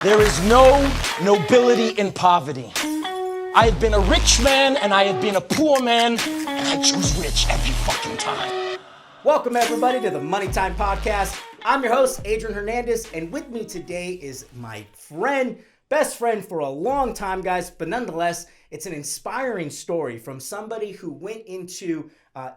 There is no nobility in poverty. I have been a rich man and I have been a poor man, and I choose rich every fucking time. Welcome everybody to the Money Time Podcast. I'm your host, Adrian Hernandez, and with me today is my friend, best friend for a long time, guys, but nonetheless, it's an inspiring story from somebody who went into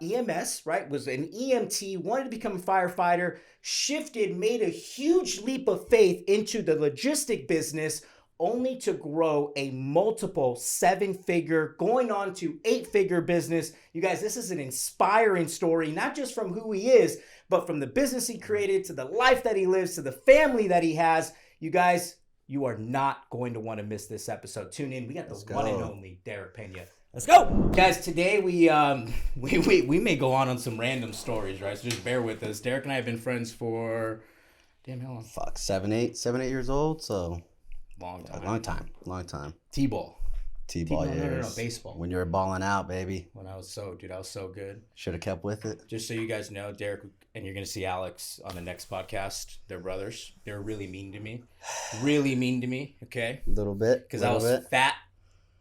EMS, right, was an EMT, wanted to become a firefighter, shifted, made a huge leap of faith into the logistic business, only to grow a multiple seven-figure, going on to eight-figure business. You guys, this is an inspiring story, not just from who he is, but from the business he created, to the life that he lives, to the family that he has. You guys, you are not going to want to miss this episode. Tune in. We got the one and only Derick Pena. Let's go, guys. Today we may go on some random stories, right? So just bear with us. Derick and I have been friends for how long? 7, 8 years old. So long time. T-ball, years. No, baseball. When you were balling out, baby. When I was so good. Should have kept with it. Just so you guys know, Derick, and you're gonna see Alex on the next podcast. They're brothers. They're really mean to me. Okay. A little bit. Because I was fat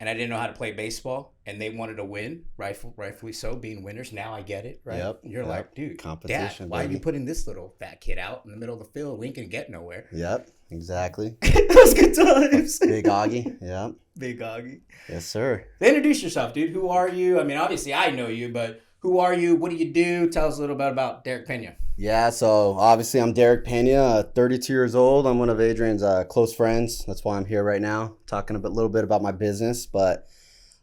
and I didn't know how to play baseball, and they wanted to win, rightfully so, being winners. Now I get it, right? Yep. You're like, dude, competition. Dad, why baby. are you putting this little fat kid out in the middle of the field? We ain't gonna get nowhere. Yep. Exactly. Those good times. Big Augie. Yep. Big Augie. Yes, sir. Introduce yourself, dude. Who are you? I mean, obviously I know you, but who are you? What do you do? Tell us a little bit about Derick Pena. Yeah, so obviously I'm Derick Pena, 32 years old. I'm one of Adrian's close friends. That's why I'm here right now, talking a little bit about my business. But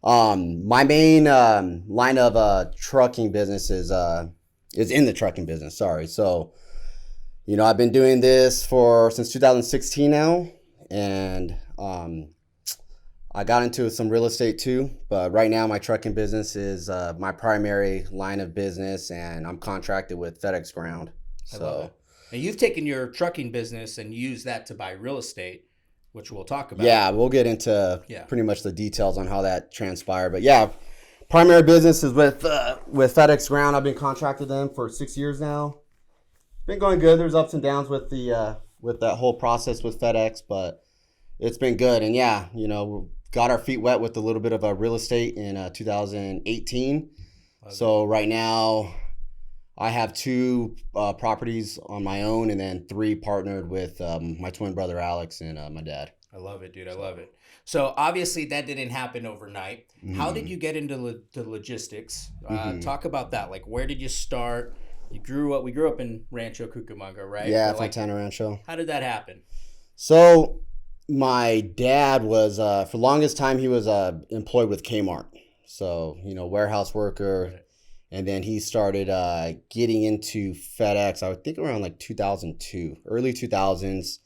my main line of trucking business is in the trucking business. Sorry. So, you know, I've been doing this since 2016 now, and I got into some real estate too, but right now my trucking business is my primary line of business, and I'm contracted with FedEx Ground. I love it. And you've taken your trucking business and used that to buy real estate, which we'll talk about. Yeah, we'll get into pretty much the details on how that transpired. But yeah, primary business is with FedEx Ground. I've been contracted them for 6 years now. Been going good. There's ups and downs with that whole process with FedEx, but it's been good. And yeah, you know, got our feet wet with a little bit of real estate in 2018. So right now I have 2 properties on my own, and then 3 partnered with my twin brother Alex and my dad. I love it, dude. I love it. So obviously that didn't happen overnight. Mm-hmm. How did you get into the logistics? Talk about that. Like, where did you start? We grew up in Rancho Cucamonga, right? Yeah, Fontana Rancho. How did that happen? So my dad was, for the longest time, he was employed with Kmart. So, you know, warehouse worker. Right. And then he started getting into FedEx, I would think around like 2002, early 2000s.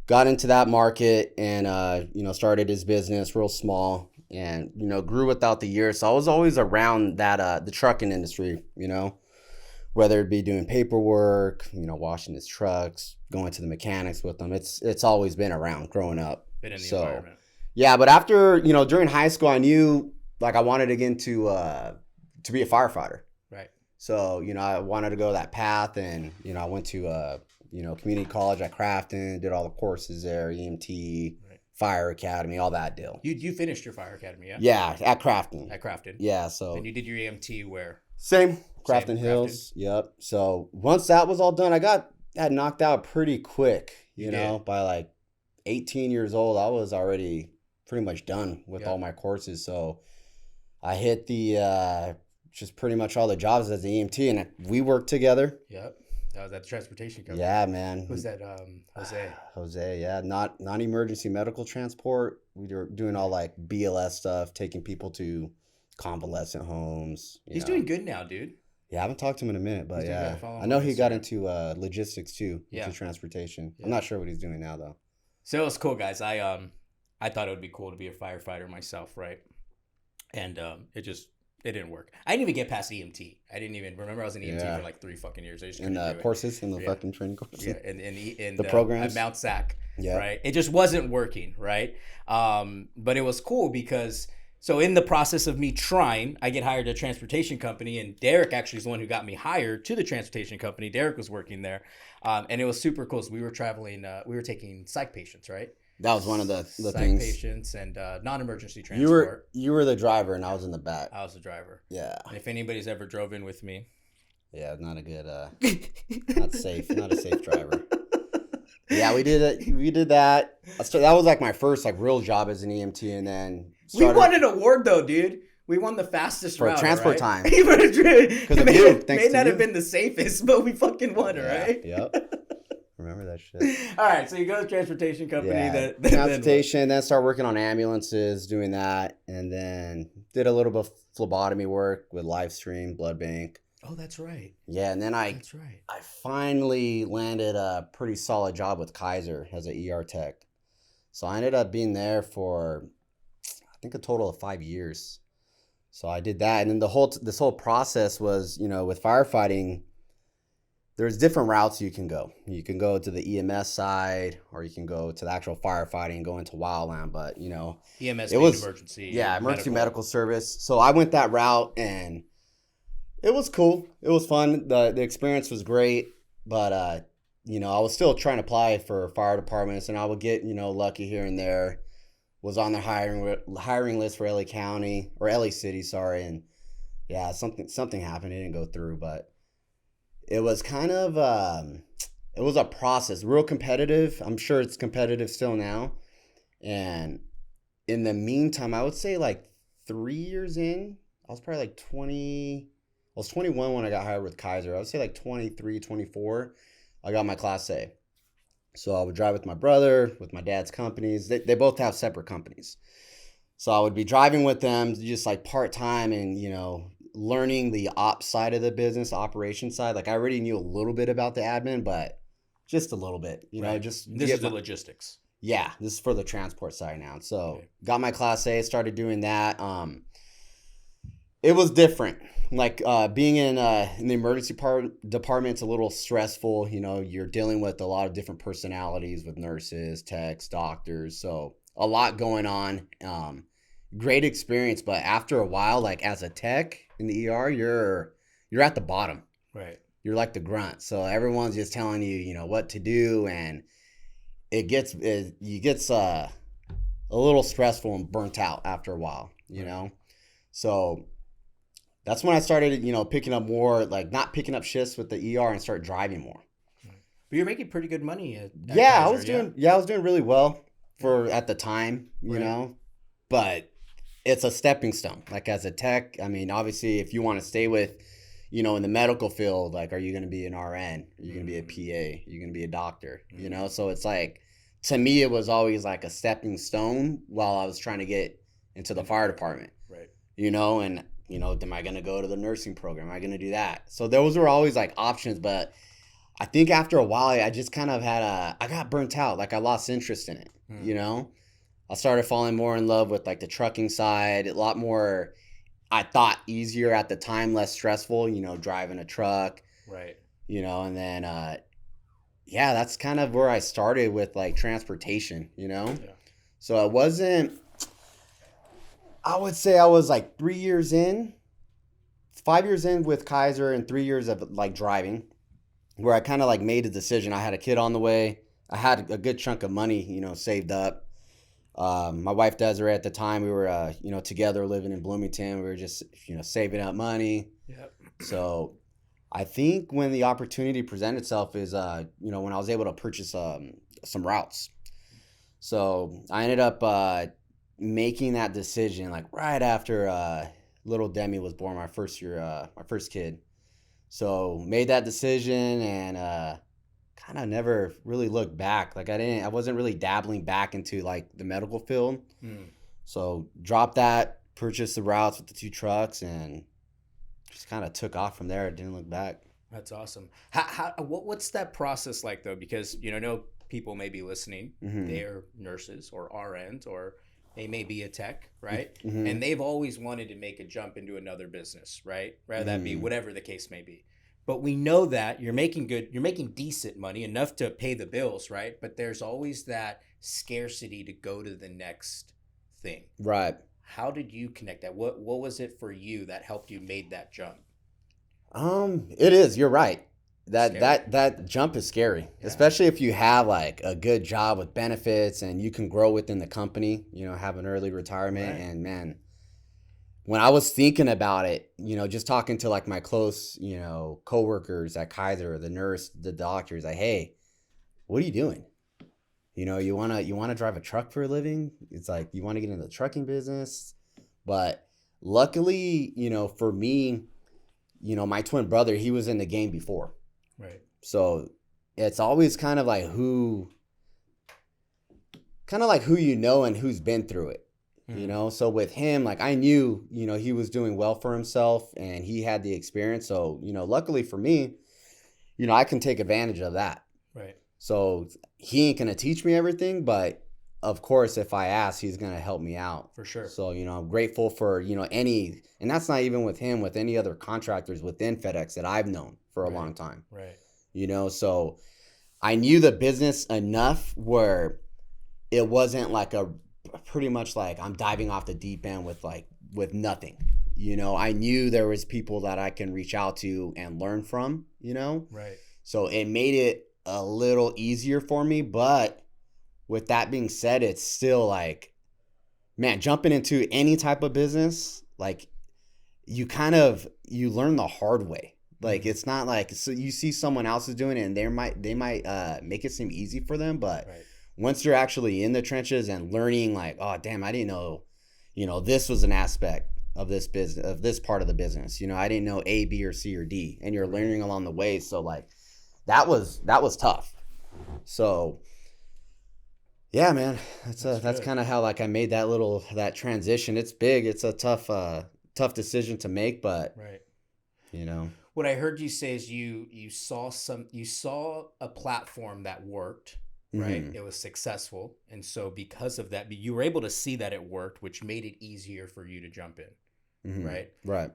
Got into that market and, you know, started his business real small and, you know, grew without the years. So I was always around that, the trucking industry, you know, whether it be doing paperwork, you know, washing his trucks, going to the mechanics with them. It's always been around growing up. Been in the environment. Yeah, but after, you know, during high school, I knew like I wanted to get into to be a firefighter. Right. So, you know, I wanted to go that path, and, you know, I went to, you know, community college at Crafton, did all the courses there, EMT, right. Fire Academy, all that deal. You finished your Fire Academy, yeah? Yeah, at Crafton. Yeah, so. And you did your EMT where? Same. Crafton Hills. Yep. So once that was all done, I got that knocked out pretty quick, you know, by like 18 years old, I was already pretty much done with all my courses. So I hit the, just pretty much all the jobs as an EMT, and we worked together. Yep. That was at the transportation company. Yeah, man. Who's that? Jose. Jose, yeah. Not non-emergency medical transport. We were doing all like BLS stuff, taking people to convalescent homes. He's doing good now, dude. Yeah, I haven't talked to him in a minute, but yeah. I know he got into logistics too, into transportation. Yeah. I'm not sure what he's doing now though. So it was cool, guys. I thought it would be cool to be a firefighter myself, right? And it didn't work. I didn't even get past EMT. I didn't even remember I was an EMT for like 3 fucking years. I just in courses, in the fucking training courses. Yeah, in the programs at Mount Sac. Yeah. Right. It just wasn't working, right? But it was cool because so in the process of me trying, I get hired at a transportation company, and Derick actually is the one who got me hired to the transportation company. Derick was working there, and it was super cool. So we were traveling. We were taking psych patients, right? That was one of the psych things. patients and non-emergency transport. You were the driver and I was in the back. I was the driver. Yeah. And if anybody's ever drove in with me, yeah, not a good, not a safe driver. Yeah, we did it. We did that. So that was like my first like real job as an EMT, and then we won an award though, dude. We won the fastest for route, transport right? time. Because of you. Thanks may to not you. have been the safest, but we fucking won, right? Yep. Remember that shit. All right, so you go to transportation company. Yeah. Then Transportation, then start working on ambulances, doing that, and then did a little bit of phlebotomy work with live stream, blood bank. Oh, that's right. Yeah, and then I finally landed a pretty solid job with Kaiser as an ER tech. So I ended up being there for, I think, a total of 5 years. So I did that, and then this whole process was, with firefighting, there's different routes you can go. You can go to the EMS side, or you can go to the actual firefighting and go into wildland. But EMS it was emergency. Yeah, emergency medical service. So I went that route, and it was cool. It was fun. The experience was great, but I was still trying to apply for fire departments, and I would get lucky here and there. Was on the hiring list for LA County or LA City, sorry, and yeah, something happened. It didn't go through, but it was kind of it was a process, real competitive. I'm sure it's competitive still now, and in the meantime, I would say like 3 years in, I was probably like 20. I was 21 when I got hired with Kaiser. I would say like 23, 24, I got my Class A. So I would drive with my brother, with my dad's companies. They both have separate companies. So I would be driving with them just like part-time and, learning the ops side of the business, operation side. Like I already knew a little bit about the admin, but just a little bit, right. This is the logistics. Yeah, this is for the transport side now. So got my Class A, started doing that. It was different. Like being in the emergency department, it's a little stressful. You're dealing with a lot of different personalities with nurses, techs, doctors. So a lot going on. Great experience, but after a while, like as a tech in the ER, you're at the bottom. Right. You're like the grunt. So everyone's just telling you, what to do, and you get a little stressful and burnt out after a while. So that's when I started, picking up more, like not picking up shifts with the ER and start driving more. But you're making pretty good money at yeah, Kaiser, I was doing really well at the time, but it's a stepping stone. Like as a tech, I mean, obviously if you want to stay with, in the medical field, like, are you going to be an RN? Are you going to be a PA? Are you going to be a doctor? So it's like, to me, it was always like a stepping stone while I was trying to get into the fire department, right? And am I going to go to the nursing program? Am I going to do that? So those were always like options. But I think after a while, I just kind of I got burnt out. Like I lost interest in it, I started falling more in love with like the trucking side, a lot more, I thought easier at the time, less stressful, driving a truck. Right. And then, that's kind of where I started with like transportation, Yeah. So it wasn't, I would say I was like 3 years in, 5 years in with Kaiser and 3 years of like driving, where I kind of like made a decision. I had a kid on the way. I had a good chunk of money, saved up. My wife Desiree at the time, we were, together living in Bloomington. We were just, saving up money. Yep. So I think when the opportunity presented itself is, when I was able to purchase some routes. So I ended up making that decision like right after little Demi was born, my first kid. So made that decision and kind of never really looked back. Like I wasn't really dabbling back into like the medical field. So dropped that, purchased the routes with the 2 trucks, and just kind of took off from there. Didn't look back. That's awesome. What's that process like though? Because no people may be listening. Mm-hmm. They're nurses or RNs, or they may be a tech, right? Mm-hmm. And they've always wanted to make a jump into another business, right? Rather that be whatever the case may be. But we know that you're making decent money, enough to pay the bills, right? But there's always that scarcity to go to the next thing. Right. How did you connect that? What was it for you that helped you made that jump? It is, you're right. that jump is scary, especially if you have like a good job with benefits and you can grow within the company, have an early retirement. Right. And man, when I was thinking about it, just talking to like my close, coworkers at Kaiser, the nurse, the doctors, like, hey, what are you doing? You wanna drive a truck for a living? It's like you want to get into the trucking business. But luckily, for me, my twin brother, he was in the game before. Right. So it's always kind of like who and who's been through it. Mm-hmm. So with him, like I knew, he was doing well for himself and he had the experience. So, luckily for me, I can take advantage of that. Right. So he ain't going to teach me everything, but of course, if I ask, he's going to help me out. For sure. So, I'm grateful for, and that's not even with him, with any other contractors within FedEx that I've known for a long time. Right. So I knew the business enough where it wasn't like pretty much like I'm diving off the deep end with nothing. I knew there was people that I can reach out to and learn from, Right. So it made it a little easier for me, but with that being said, it's still like, man, jumping into any type of business, like you learn the hard way. Like it's not like, so you see someone else is doing it and they might make it seem easy for them, but once you're actually in the trenches and learning like, oh damn, I didn't know, this was an aspect of this business, of this part of the business. I didn't know A, B, or C, or D, and you're learning along the way. So like that was tough. So yeah, man, that's kind of how like I made that transition. It's big. It's a tough decision to make, but what I heard you say is you saw a platform that worked, right? Mm-hmm. It was successful. And so because of that, you were able to see that it worked, which made it easier for you to jump in. Mm-hmm. Right. Right.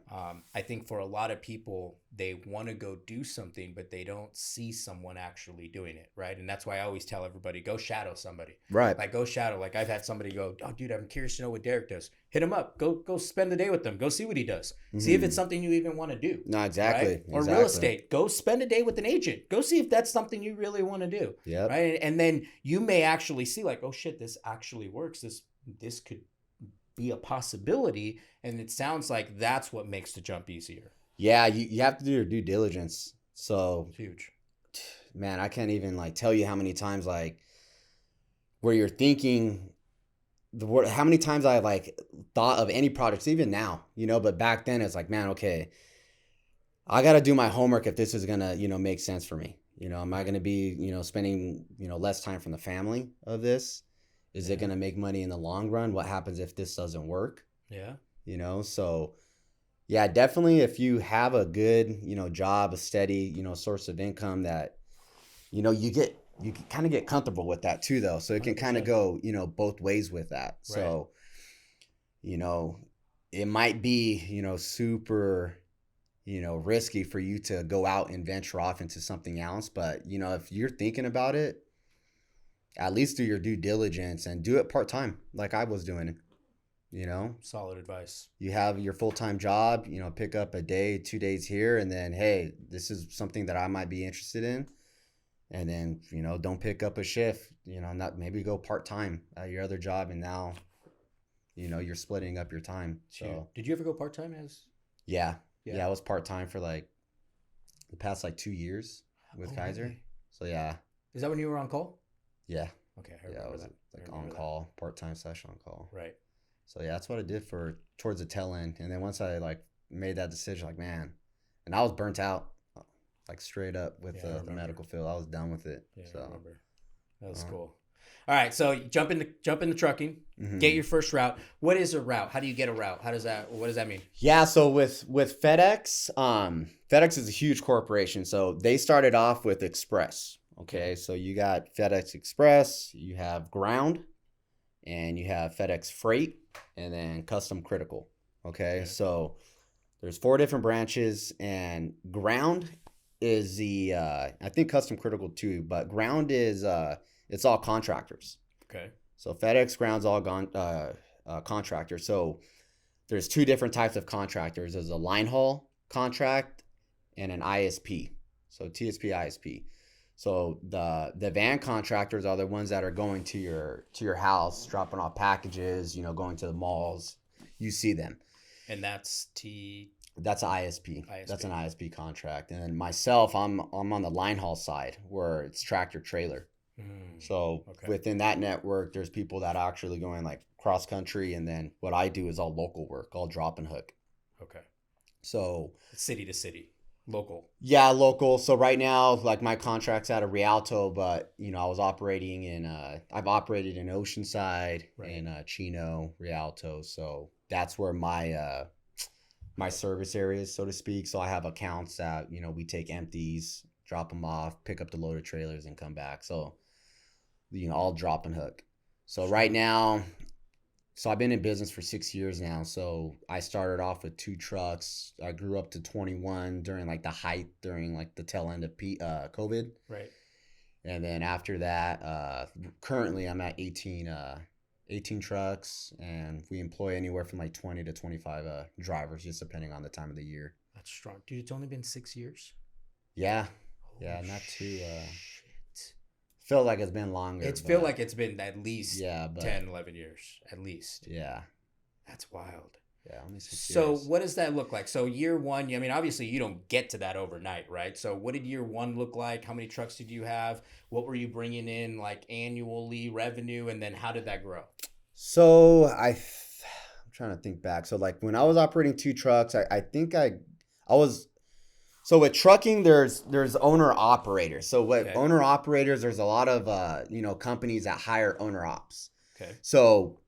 I think for a lot of people, they want to go do something, but they don't see someone actually doing it. Right. And that's why I always tell everybody, go shadow somebody. Right. Like go shadow. Like I've had somebody go, oh, dude, I'm curious to know what Derick does. Hit him up. Go spend the day with them. Go see what he does. Mm-hmm. See if it's something you even want to do. No, exactly. Right? Or real estate. Go spend a day with an agent. Go see if that's something you really want to do. Yeah. Right. And then you may actually see like, oh shit, this actually works. This could be a possibility, and it sounds like that's what makes the jump easier. Yeah, you have to do your due diligence. So it's huge, man. I can't even like tell you how many times like where you're thinking how many times I like thought of any projects, even now, but back then it's like, man, okay, I got to do my homework if this is gonna make sense for me. Am I gonna be spending less time from the family of this? Is it going to make money in the long run? What happens if this doesn't work? Yeah. So yeah, definitely if you have a good, job, a steady, source of income that, you can kind of get comfortable with that too, though. So it can kind of go, both ways with that. Right. So, it might be, super, risky for you to go out and venture off into something else. But, if you're thinking about it, at least do your due diligence and do it part-time like I was doing, Solid advice. You have your full-time job, pick up a day, 2 days here, and then, hey, this is something that I might be interested in. And then, don't pick up a shift, not maybe go part-time at your other job. And now, you're splitting up your time. So did you ever go part-time as? Yeah. I was part-time for like the past like 2 years with Kaiser. Okay. So yeah. Is that when you were on call? Yeah. Okay. I was like on call, part-time session on call. Right. So yeah, that's what I did towards the tail end. And then once I like made that decision, like, man, and I was burnt out, like straight up with the medical field. I was done with it. Yeah, I remember. That was cool. All right. So jump into trucking, get your first route. What is a route? How do you get a route? What does that mean? Yeah. So with FedEx, FedEx is a huge corporation. So they started off with Express. Okay, so you got FedEx Express, you have Ground, and you have FedEx Freight, and then Custom Critical. Okay, so there's 4 different branches, and Ground is I think Custom Critical too, but Ground is, it's all contractors. Okay. So FedEx Ground's all contractors. So there's 2 different types of contractors. There's a line haul contract and an ISP. So TSP, ISP. So the van contractors are the ones that are going to your house, dropping off packages, going to the malls. You see them. And that's That's an ISP. That's an ISP contract. And then myself, I'm on the line haul side where it's tractor trailer. So within that network, there's people that are actually going like cross country, and then what I do is all local work, all drop and hook. Okay. So city to city, local. Yeah, local. So right now, like my contract's out of Rialto, but I was operating in I've operated in Oceanside, in Chino, Rialto. So that's where my my service areas, so to speak. So I have accounts that we take empties, drop them off, pick up the loaded trailers, and come back. So all drop and hook. So right now, so I've been in business for 6 years now. So I started off with 2 trucks. I grew up to 21 during like the height, during like the tail end of COVID. Right. And then after that, currently I'm at 18 trucks, and we employ anywhere from like 20 to 25 drivers, just depending on the time of the year. That's strong. Dude, it's only been 6 years? Yeah. Yeah, not too... Feel like it's been longer. It's feel like it's been at least 10, 11 years, at least. Yeah. That's wild. Yeah, only 6 years. So what does that look like? So year one, I mean, obviously you don't get to that overnight, right? So what did year one look like? How many trucks did you have? What were you bringing in like annually revenue? And then how did that grow? So I'm trying to think back. So like when I was operating 2 trucks, I think I was... So with trucking, there's owner operators. So with owner operators, there's a lot of companies that hire owner ops. Okay. So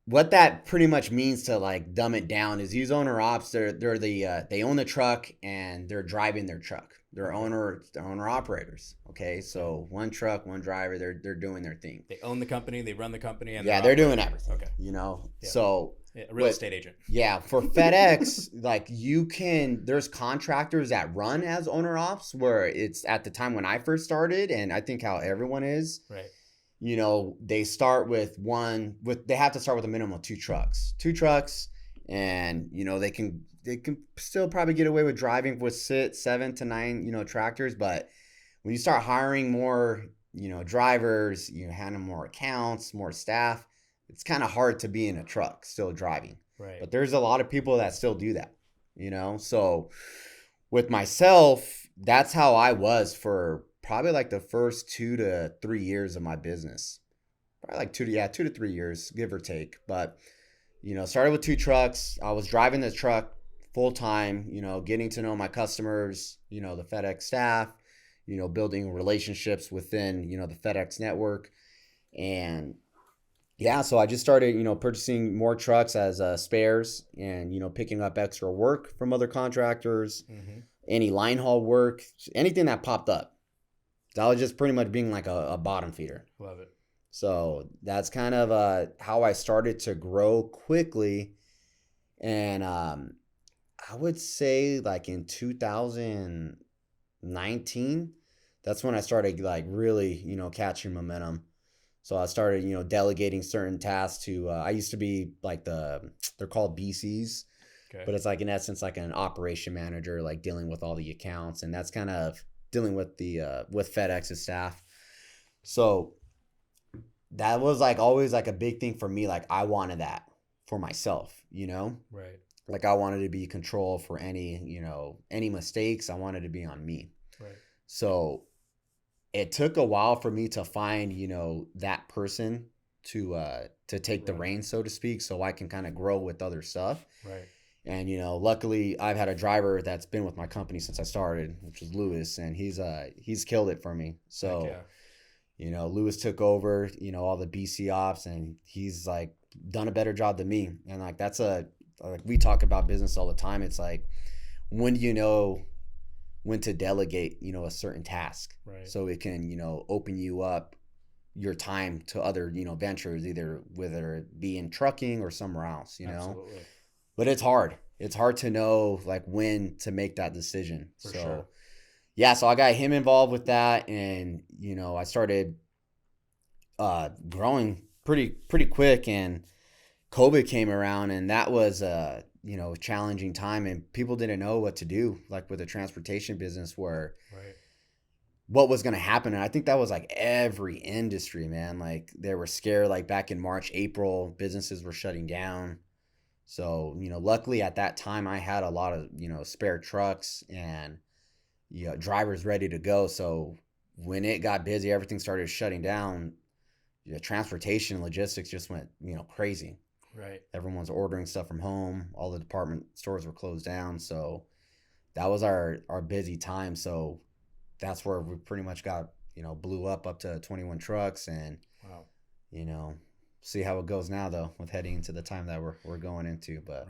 what that pretty much means, to like dumb it down, is these owner ops, they own the truck and they're driving their truck. They're owner operators. Okay. So one truck, one driver, they're doing their thing. They own the company, they run the company, and they're doing everything. Okay. Yeah. So a real estate agent. Yeah, for FedEx, like there's contractors that run as owner ops, where it's at the time when I first started, and I think how everyone is. Right. They start they have to start with a minimum of 2 trucks. 2 trucks, and they can still probably get away with driving with 7 to 9 tractors, but when you start hiring more drivers, handling more accounts, more staff, it's kind of hard to be in a truck still driving. Right. But there's a lot of people that still do that, So with myself, that's how I was for probably like the first 2 to 3 years of my business. Probably like 2 to 3 years, give or take. But, started with 2 trucks. I was driving the truck full time, getting to know my customers, the FedEx staff, building relationships within, the FedEx network. And yeah, so I just started, purchasing more trucks as spares, and, picking up extra work from other contractors, any line haul work, anything that popped up. That was just pretty much being like a bottom feeder. Love it. So that's kind of how I started to grow quickly. And I would say like in 2019, that's when I started like really, catching momentum. So I started, delegating certain tasks to, I used to be like they're called BCs, but it's like in essence, like an operation manager, like dealing with all the accounts. And that's kind of dealing with with FedEx's staff. So that was like always like a big thing for me. Like I wanted that for myself, Right. Like I wanted to be in control for any mistakes. I wanted to be on me. Right. So it took a while for me to find, that person to take the reins, so to speak, so I can kind of grow with other stuff. Right. And, luckily I've had a driver that's been with my company since I started, which is Lewis, and he's killed it for me. So, Lewis took over, all the BC ops, and he's like done a better job than me. And like, like we talk about business all the time. It's like, when do you know when to delegate, a certain task, right? So it can, open you up your time to other, ventures, whether it be in trucking or somewhere else, Absolutely. But it's hard. It's hard to know like when to make that decision. For sure. Yeah, so I got him involved with that, and, I started growing pretty quick, and COVID came around, and that was challenging time, and people didn't know what to do, like with the transportation business, where what was going to happen. And I think that was like every industry, man. Like they were scared, like back in March, April, businesses were shutting down. So, luckily at that time I had a lot of, spare trucks and drivers ready to go. So when it got busy, everything started shutting down. Transportation and logistics just went, crazy. Right. Everyone's ordering stuff from home. All the department stores were closed down. So that was our busy time. So that's where we pretty much got, blew up to 21 trucks, and, wow. See how it goes now though, with heading into the time that we're going into, but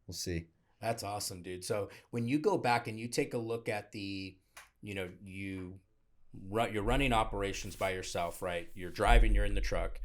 we'll see. That's awesome, dude. So when you go back and you take a look at the, you're running operations by yourself, right? You're driving, you're in the truck.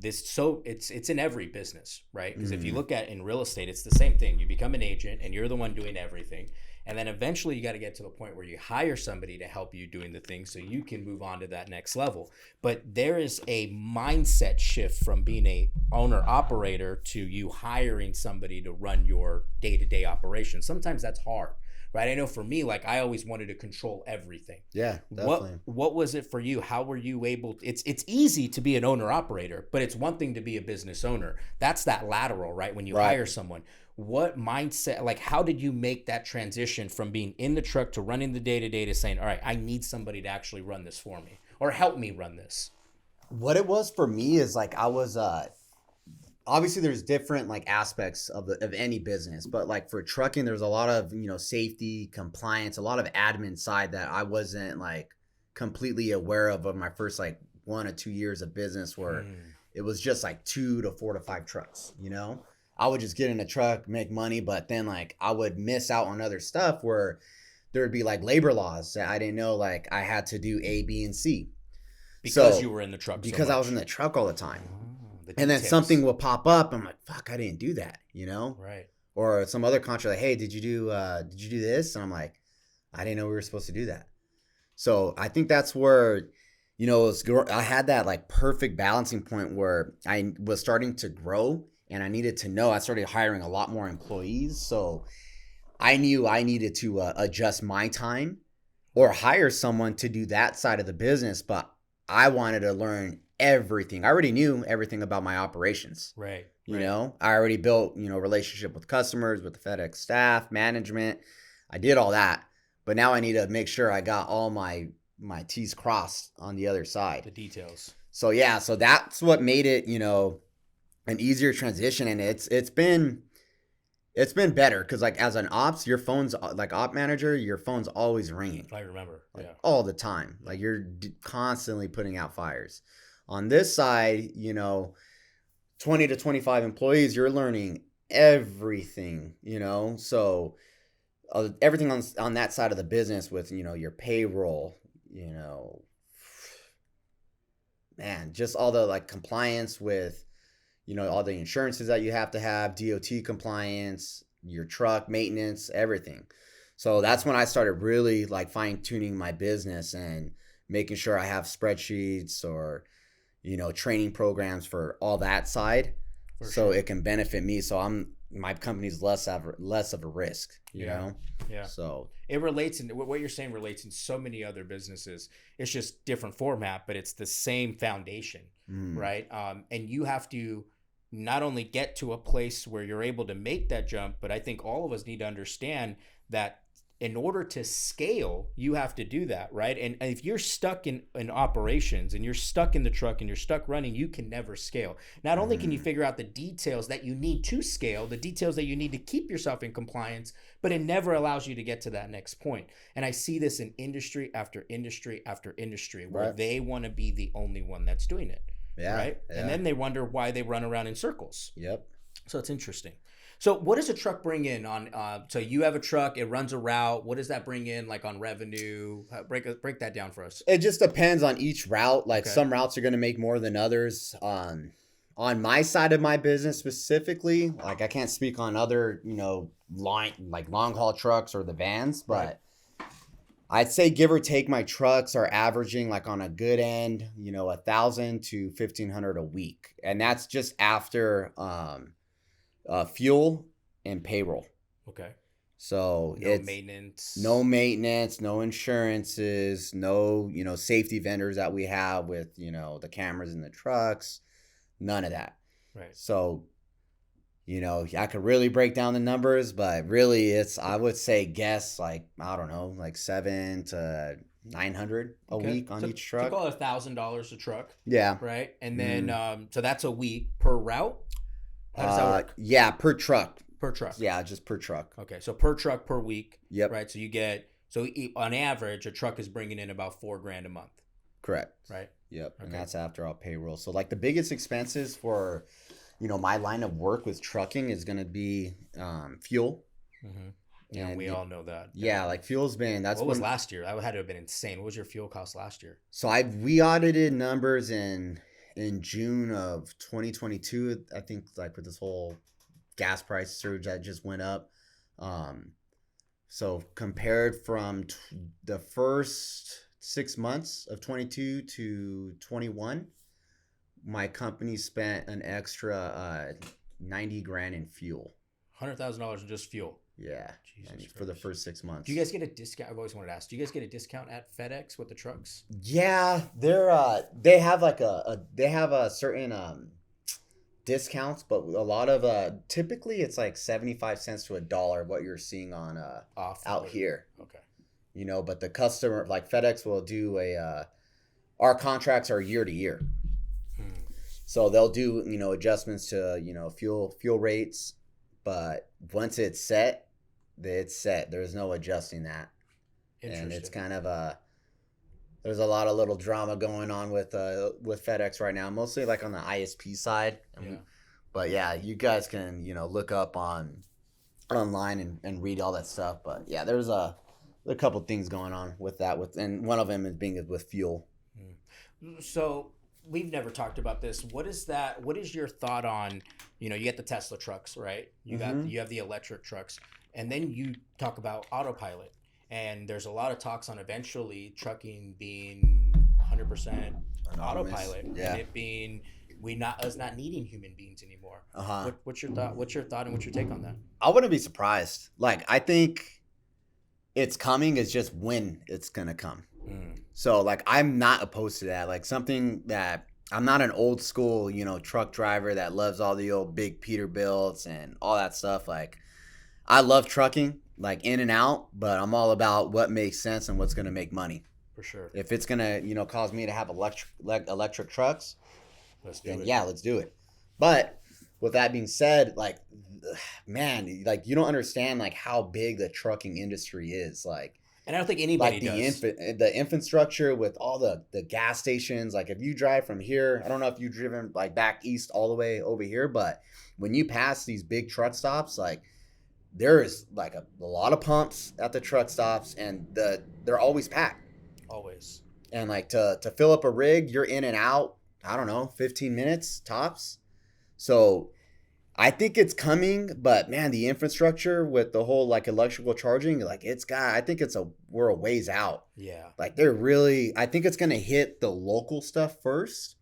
It's in every business, right? Because if you look at in real estate, it's the same thing. You become an agent and you're the one doing everything. And then eventually you got to get to the point where you hire somebody to help you doing the thing so you can move on to that next level. But there is a mindset shift from being a owner operator to you hiring somebody to run your day-to-day operation. Sometimes that's hard, right? I know for me, like I always wanted to control everything. Yeah, definitely. What was it for you? How were you able to, it's easy to be an owner operator, but it's one thing to be a business owner. That's that lateral, right? When you hire someone. What mindset, like how did you make that transition from being in the truck to running the day-to-day to saying, all right, I need somebody to actually run this for me or help me run this? What it was for me is like I was obviously there's different like aspects of any business, but like for trucking there's a lot of safety, compliance, a lot of admin side that I wasn't like completely aware of my first like 1 or 2 years of business, where it was just like 2 to 4 to 5 trucks. I would just get in a truck, make money, but then like I would miss out on other stuff where there would be like labor laws that I didn't know, like I had to do A, B, and C. Because you were in the truck. Because I was in the truck all the time. The and then details. something will pop up. I'm like, fuck, I didn't do that, Right. Or some other contract, like, hey, did you do this? And I'm like, I didn't know we were supposed to do that. So I think that's where, I had that like perfect balancing point where I was starting to grow. And I needed to know, I started hiring a lot more employees. So I knew I needed to adjust my time or hire someone to do that side of the business. But I wanted to learn everything. I already knew everything about my operations. Right. I already built, relationship with customers, with the FedEx staff, management. I did all that. But now I need to make sure I got all my T's crossed on the other side. The details. So yeah, so that's what made it, an easier transition. And it's been better because like as an ops, your phone's like op manager, your phone's always ringing. I remember. Like, all the time. Like you're constantly putting out fires. On this side, 20 to 25 employees, you're learning everything, so everything on that side of the business with, your payroll, man, just all the like compliance with, all the insurances that you have to have, DOT compliance, your truck maintenance, everything. So that's when I started really like fine tuning my business and making sure I have spreadsheets or, training programs for all that side. So it can benefit me. So my company's less of a risk, you know? Yeah. So it relates, and what you're saying relates in so many other businesses. It's just different format, but it's the same foundation, right? And you have to not only get to a place where you're able to make that jump, but I think all of us need to understand that in order to scale, you have to do that, right? And if you're stuck in operations and you're stuck in the truck and you're stuck running, you can never scale. Not only can you figure out the details that you need to scale, the details that you need to keep yourself in compliance, but it never allows you to get to that next point. And I see this in industry after industry after industry where they want to be the only one that's doing it. Yeah. Right. Yeah. And then they wonder why they run around in circles. Yep. So it's interesting. So what does a truck bring in on, so you have a truck, it runs a route. What does that bring in like on revenue? Break that down for us. It just depends on each route. Like some routes are going to make more than others. On my side of my business specifically, like I can't speak on other, long haul trucks or the vans, but I'd say give or take my trucks are averaging like on a good end, $1,000 to $1,500 a week. And that's just after, fuel and payroll. Okay. So No maintenance. No maintenance, no insurances, no, safety vendors that we have with, the cameras in the trucks, none of that. Right. So, I could really break down the numbers, but really I would say guess like, I don't know, like 700 to 900 a week on each truck. So call it $1,000 a truck. Yeah. Right. And then, so that's a week per route. How does that work? Yeah, per truck. Per truck. Yeah, just per truck. Okay, so per truck per week. Yep. Right. So on average, a truck is bringing in about $4,000 a month. Correct. Right. Yep. Okay. And that's after all payroll. So like the biggest expenses for, my line of work with trucking is going to be fuel. Mm-hmm. Yeah, and we all know that. Yeah, like fuel's been. What was last year? That had to have been insane. What was your fuel cost last year? So we audited numbers in June of 2022. I think like with this whole gas price surge that just went up. So compared from the first 6 months of 22 to 21, my company spent an extra $90,000 in fuel. $100,000 in just fuel. Yeah, for the first 6 months. Do you guys get a discount? I've always wanted to ask. Do you guys get a discount at FedEx with the trucks? Yeah, they have like a certain discounts, but a lot of typically it's like 75 cents to $1 what you're seeing on out here. Okay. But the customer like FedEx will do our contracts are year to year. So they'll do, adjustments to, fuel rates, but once it's set, it's set. There's no adjusting that. And it's kind of there's a lot of little drama going on with FedEx right now, mostly like on the ISP side. Yeah. But yeah, you guys can, look up online and read all that stuff. But yeah, there's a couple things going on with that and one of them is being with fuel. So we've never talked about this. What is your thought on, you get the Tesla trucks, right? You have the electric trucks, and then you talk about autopilot. And there's a lot of talks on eventually trucking being 100% autopilot, and it being us not needing human beings anymore. What's your thought? What's your thought and what's your take on that? I wouldn't be surprised. Like I think it's coming. It's just when it's gonna come. So like I'm not opposed to that. Like something that I'm not an old school, truck driver that loves all the old big Peterbilts and all that stuff. Like I love trucking, like in and out, but I'm all about what makes sense and what's gonna make money. For sure. If it's gonna, cause me to have electric trucks, let's do it. But with that being said, like, man, like you don't understand like how big the trucking industry is. Like, and I don't think anybody does. The infrastructure with all the gas stations. Like if you drive from here, I don't know if you've driven like back east all the way over here, but when you pass these big truck stops, like there is like a lot of pumps at the truck stops, and they're always packed. Always. And like to fill up a rig, you're in and out, I don't know, 15 minutes tops. So I think it's coming, but man, the infrastructure with the whole like electrical charging, like I think we're a ways out. Yeah. Like I think it's going to hit the local stuff first.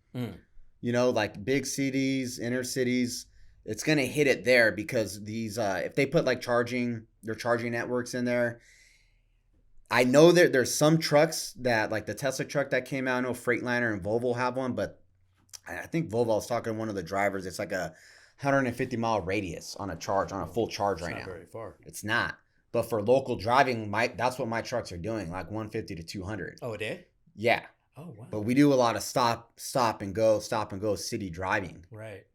Like big cities, inner cities, it's going to hit it there because these, if they put like their charging networks in there, I know that there's some trucks that like the Tesla truck that came out, I know Freightliner and Volvo have one, but I think Volvo, I was talking to one of the drivers, it's like a 150-mile radius on a full charge right now. It's not very far. It's not. But for local driving, that's what my trucks are doing, like 150 to 200. Oh, a day? Yeah. Oh, wow. But we do a lot of stop and go city driving. Right.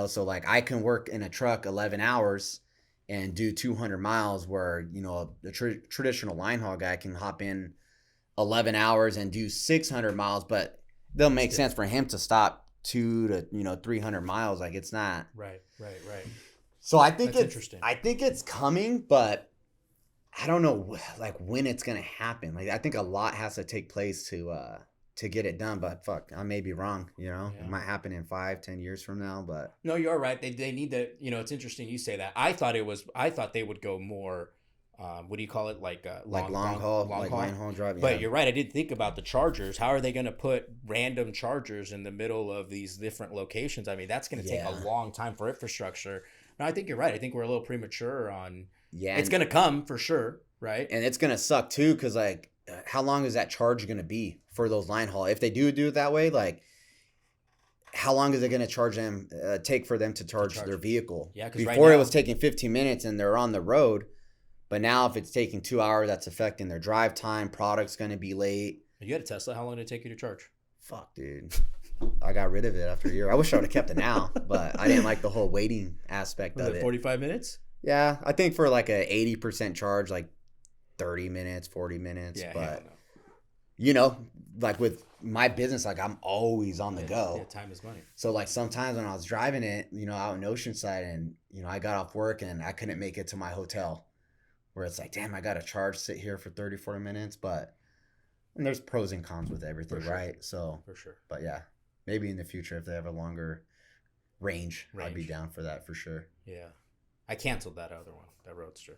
So like I can work in a truck 11 hours and do 200 miles where, the traditional line haul guy can hop in 11 hours and do 600 miles, but they'll make sense for him to stop 200 to 300 miles. Like it's not right. So I think That's interesting. I think it's coming, but I don't know like when it's gonna happen. Like I think a lot has to take place to get it done, but fuck, I may be wrong. It might happen in 5-10 years from now. But no, you're right. They need to. It's interesting you say that. I thought they would go more. What do you call it? Like long haul line haul driving. But you're right. I did think about the chargers. How are they going to put random chargers in the middle of these different locations? I mean, that's going to take a long time for infrastructure. No, I think you're right. I think we're a little premature on. Yeah, It's gonna come for sure, right? and it's gonna suck too, because like, how long is that charge gonna be for those line haul? If they do it that way, like, how long is it gonna take for them to charge their vehicle? Yeah, because before it was taking 15 minutes and they're on the road, but now if it's taking 2 hours, that's affecting their drive time. Product's gonna be late. You had a Tesla. How long did it take you to charge? Fuck, dude. I got rid of it after a year. I wish I would have kept it now, but I didn't like the whole waiting aspect Was of it it. 45 minutes? Yeah, I think for like a 80% charge, like 30 minutes, 40 minutes. Yeah, But, you know, like with my business, like I'm always on the go. Yeah, time is money. So like sometimes when I was driving it, you know, out in Oceanside, and, you know, I got off work and I couldn't make it to my hotel, where it's like, damn, I got to sit here for 30, 40 minutes. But, and there's pros and cons with everything, sure. right? So, For sure. but yeah. Maybe in the future, if they have a longer range, I'd be down for that for sure. Yeah. I canceled that other one, that Roadster.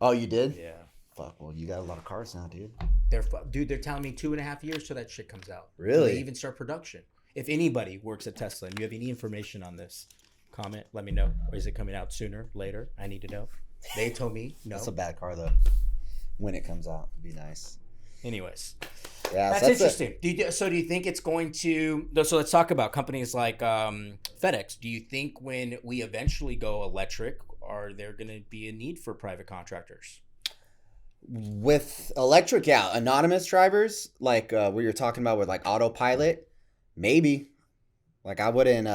Oh, you did? Yeah. Fuck, well, you got a lot of cars now, dude. They're telling me 2.5 years till that shit comes out. Really? Till they even start production. If anybody works at Tesla and you have any information on this, comment, let me know. Or is it coming out sooner, later? I need to know. They told me no. That's a bad car, though. When it comes out, it'd be nice. Anyways. Yeah, That's interesting. Do you think it's going to? So let's talk about companies like FedEx. Do you think when we eventually go electric, are there going to be a need for private contractors? With electric, yeah, anonymous drivers, like what you're talking about with like autopilot, maybe. Like I wouldn't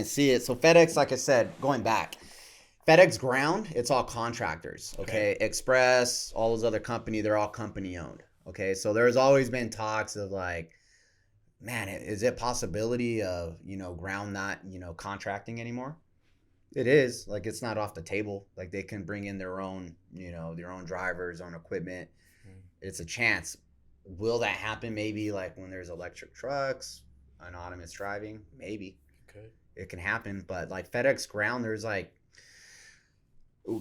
see it. So FedEx, like I said, going back, FedEx Ground, it's all contractors. Okay, Express, all those other companies, they're all company owned. Okay, so there's always been talks of like, man, is it possibility of, you know, Ground not, you know, contracting anymore? It is. Like, it's not off the table. Like, they can bring in their own, you know, their own drivers, own equipment. It's a chance. Will that happen maybe like when there's electric trucks, autonomous driving? Maybe. Okay. It can happen. But like FedEx Ground, there's like,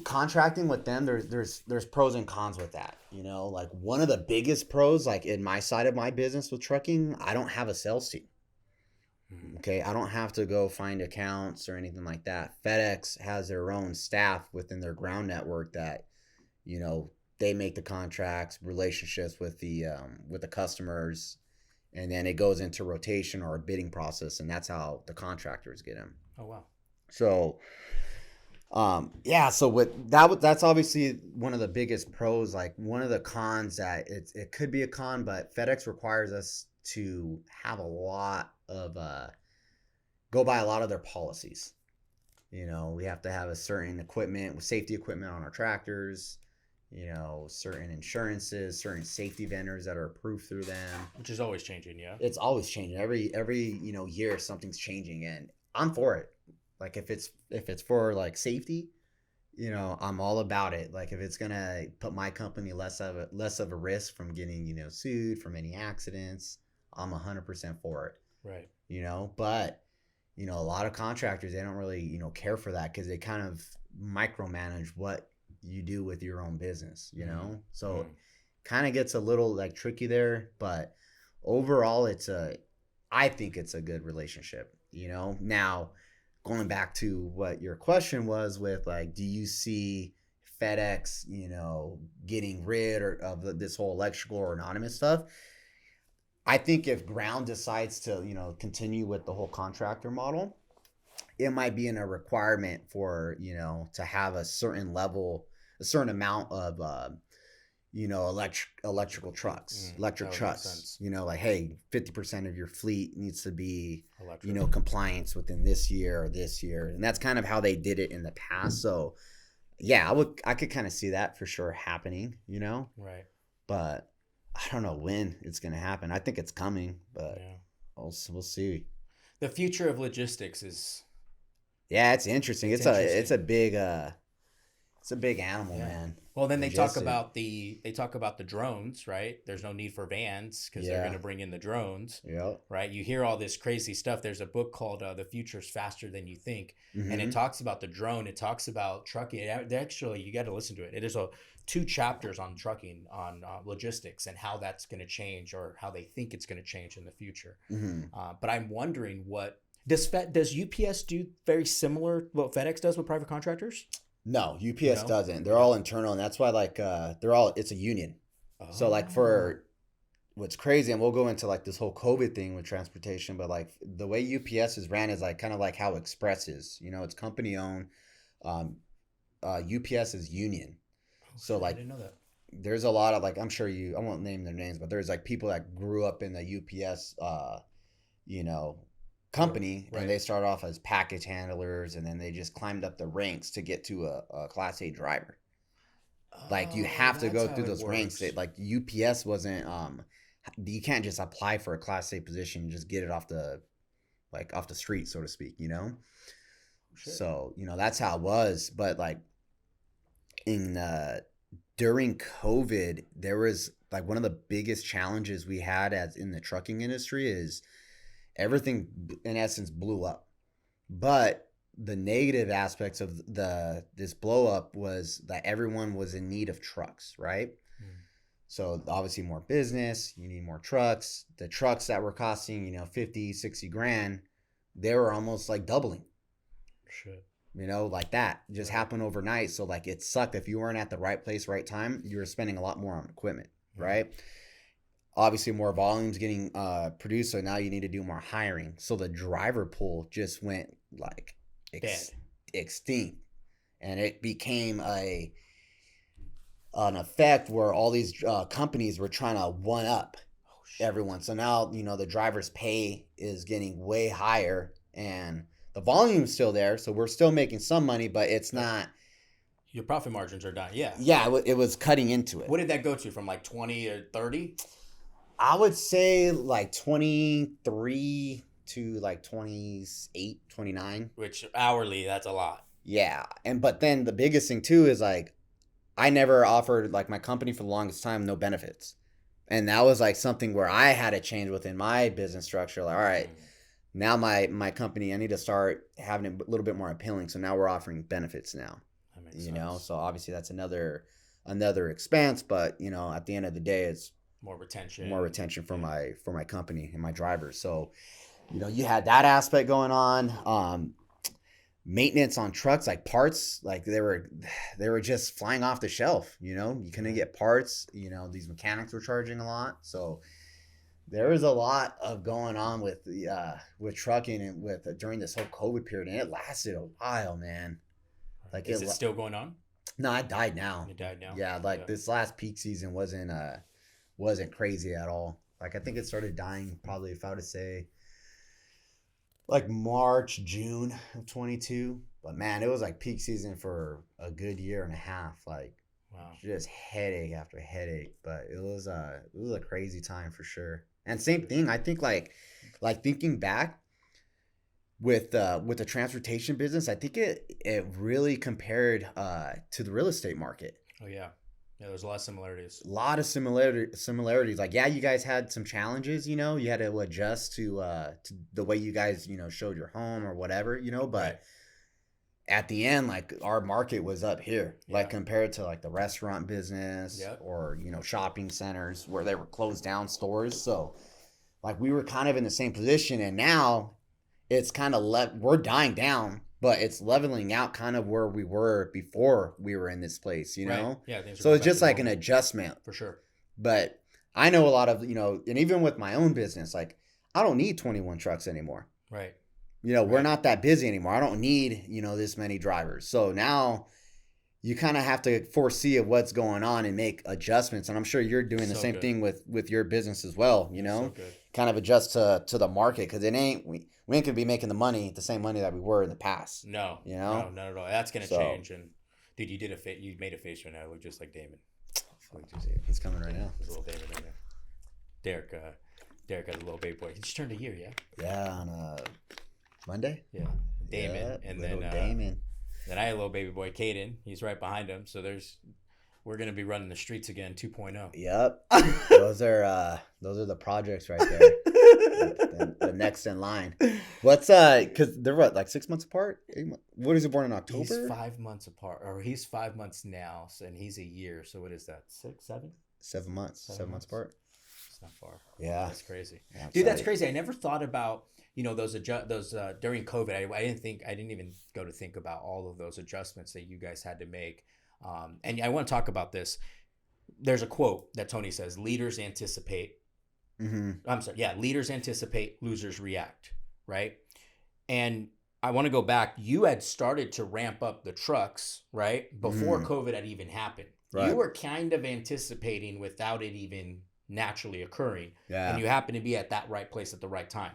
contracting with them, there's pros and cons with that. You know, like one of the biggest pros, like in my side of my business with trucking, I don't have a sales team. Okay, I don't have to go find accounts or anything like that. FedEx has their own staff within their ground network that, you know, they make the contracts, relationships with the customers, and then it goes into rotation or a bidding process, and that's how the contractors get them. Oh wow. So yeah, so with that's obviously one of the biggest pros. Like one of the cons that it could be a con, but FedEx requires us to have a lot of go by a lot of their policies. You know, we have to have a certain equipment, safety equipment on our tractors, you know, certain insurances, certain safety vendors that are approved through them. Which is always changing, yeah. It's always changing. Every you know, year something's changing, and I'm for it. Like if it's for like safety, you know, I'm all about it. Like if it's gonna put my company less of a risk from getting, you know, sued from any accidents, I'm 100% for it. Right. You know, but you know, a lot of contractors, they don't really, you know, care for that because they kind of micromanage what you do with your own business, you know? So kind of gets a little like tricky there, but overall I think it's a good relationship, you know? Now, going back to what your question was with like, do you see FedEx, you know, getting rid of this whole electrical or anonymous stuff? I think if Ground decides to, you know, continue with the whole contractor model, it might be in a requirement for, you know, to have a certain amount of, you know, electric trucks, you know, like, hey, 50% of your fleet needs to be, you know, compliance within this year or this year. And that's kind of how they did it in the past. So yeah, I could kind of see that for sure happening, you know? Right. But I don't know when it's going to happen. I think it's coming, but we'll see. The future of logistics is. Yeah, it's interesting. It's a big animal, man. Well, then they talk about the drones, right? There's no need for vans because they're going to bring in the drones. Yeah. Right. You hear all this crazy stuff. There's a book called "The Future's Faster Than You Think," and it talks about the drone. It talks about trucking. Actually, you got to listen to it. It is 2 chapters on trucking, on logistics, and how that's going to change, or how they think it's going to change in the future. But I'm wondering what. Does UPS do very similar what FedEx does with private contractors? No, UPS No? doesn't. They're all internal, and that's why it's a union. So like for what's crazy, and we'll go into like this whole COVID thing with transportation, but like the way UPS is ran is like kind of like how Express is. It's company owned. UPS is union. So like I didn't know that. there's a lot of like I won't name their names, but there's like people that grew up in the UPS company, Right. and they started off as package handlers, and then they just climbed up the ranks to get to a Class A driver. Like you have to go through those ranks. Like UPS wasn't you can't just apply for a Class A position and just get it off the street, so to speak, Sure. So that's how it was. But like during COVID, there was like one of the biggest challenges we had as in the trucking industry is everything in essence blew up. But the negative aspects of this blow up was that everyone was in need of trucks, right? So obviously more business, you need more trucks. The trucks that were costing, 50, 60 grand, they were almost like doubling. Shit. Like that just happened overnight. So like it sucked if you weren't at the right place, right time, you were spending a lot more on equipment, right? Obviously more volumes getting produced. So now you need to do more hiring. So the driver pool just went like extinct, and it became an effect where all these companies were trying to one up everyone. So now, the driver's pay is getting way higher, and the volume's still there. So we're still making some money, but it's not. Your profit margins are down. Yeah. Yeah, it was cutting into it. What did that go to, from like 20 or 30? I would say like 23 to like 28, 29. Which hourly, that's a lot. Yeah. But then the biggest thing too is like, I never offered like my company for the longest time, no benefits. And that was like something where I had to change within my business structure. Like, all right, now my company, I need to start having it a little bit more appealing. So now we're offering benefits now, That makes sense. so obviously that's another expense, but at the end of the day, it's More retention for my company and my drivers. So, you had that aspect going on. Maintenance on trucks, like parts, like they were just flying off the shelf. You couldn't get parts. These mechanics were charging a lot. So there was a lot of going on with trucking and during this whole COVID period, and it lasted a while, man. Like, is it still going on? No, it died now. It died now. Yeah, like this last peak season wasn't crazy at all. Like I think it started dying probably, if I were to say, like March, June of 22. But man, it was like peak season for a good year and a half. Like, wow, just headache after headache. But it was a crazy time for sure. And same thing, I think like thinking back with the transportation business, I think it really compared to the real estate market. Oh yeah. Yeah, there's a lot of similarities. A lot of similarities. Like, yeah, you guys had some challenges, you had to adjust to the way you guys, showed your home or whatever, but at the end, like our market was up here, like compared to like the restaurant business or, shopping centers where they were closed down stores. So like we were kind of in the same position, and now it's kind of we're dying down, but it's leveling out kind of where we were before we were in this place, Right. Yeah. So it's just like an adjustment. For sure. But I know a lot of, and even with my own business, like I don't need 21 trucks anymore. Right. We're not that busy anymore. I don't need, this many drivers. So now you kind of have to foresee of what's going on and make adjustments. And I'm sure you're doing the same thing with your business as well, So good. kind of adjust to the market, because we ain't going to be making the same money that we were in the past. No. No, not at all. That's going to change. And dude, you made a face right now. It looked just like Damon. It's coming right now. There's a little Damon in there. Derick has a little baby boy. He just turned a year, yeah? Yeah, on Monday. Yeah. Damon. Yeah, and then Damon. Then I had a little baby boy, Caden. He's right behind him. So we're going to be running the streets again 2.0. Yep. Those are the projects right there. the next in line. What's because they're what, like 6 months apart? What is he born in October? He's 5 months apart, or he's 5 months now, and he's a year. So what is that? 6, 7? 7 months. 7 months apart. It's not far. Yeah, That's crazy. Yeah, Dude, that's crazy. I never thought about, those during COVID, I didn't even go to think about all of those adjustments that you guys had to make. And I want to talk about this. There's a quote that Tony says, leaders anticipate. I'm sorry. Yeah. Leaders anticipate, losers react. Right. And I want to go back. You had started to ramp up the trucks, right? Before COVID had even happened. Right. You were kind of anticipating without it even naturally occurring. Yeah. And you happen to be at that right place at the right time.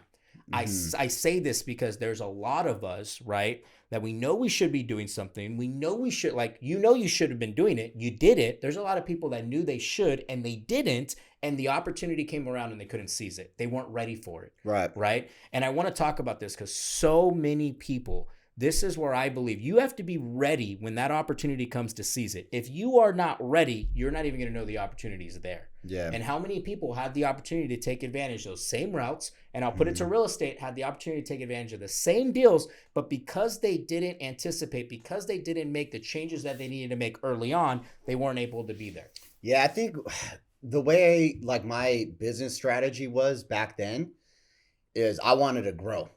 I say this because there's a lot of us, right, that we know we should be doing something. We know we should, you should have been doing it. You did it. There's a lot of people that knew they should and they didn't. And the opportunity came around and they couldn't seize it. They weren't ready for it. Right. Right. And I want to talk about this because so many people, this is where I believe you have to be ready when that opportunity comes to seize it. If you are not ready, you're not even going to know the opportunity is there. Yeah. And how many people had the opportunity to take advantage of those same routes, and I'll put it to real estate, had the opportunity to take advantage of the same deals, but because they didn't anticipate, because they didn't make the changes that they needed to make early on, they weren't able to be there. Yeah, I think the way my business strategy was back then is I wanted to grow.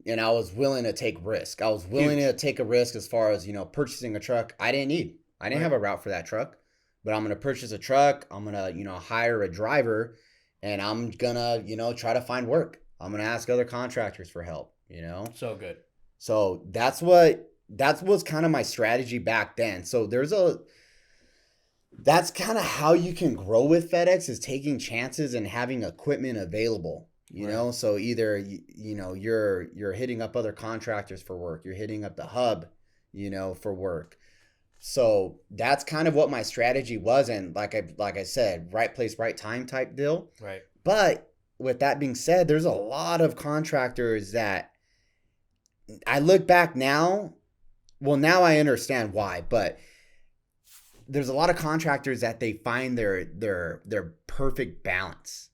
And I was willing to take risk. I was willing to take a risk as far as, purchasing a truck I didn't have a route for that truck, but I'm going to purchase a truck. I'm going to, hire a driver, and I'm going to, try to find work. I'm going to ask other contractors for help, So good. So that was kind of my strategy back then. So that's kind of how you can grow with FedEx, is taking chances and having equipment available. So either, you're hitting up other contractors for work. You're hitting up the hub, for work. So that's kind of what my strategy was. And like I said, right place, right time type deal. Right. But with that being said, there's a lot of contractors that I look back now. Well, now I understand why, but there's a lot of contractors that they find their perfect balance.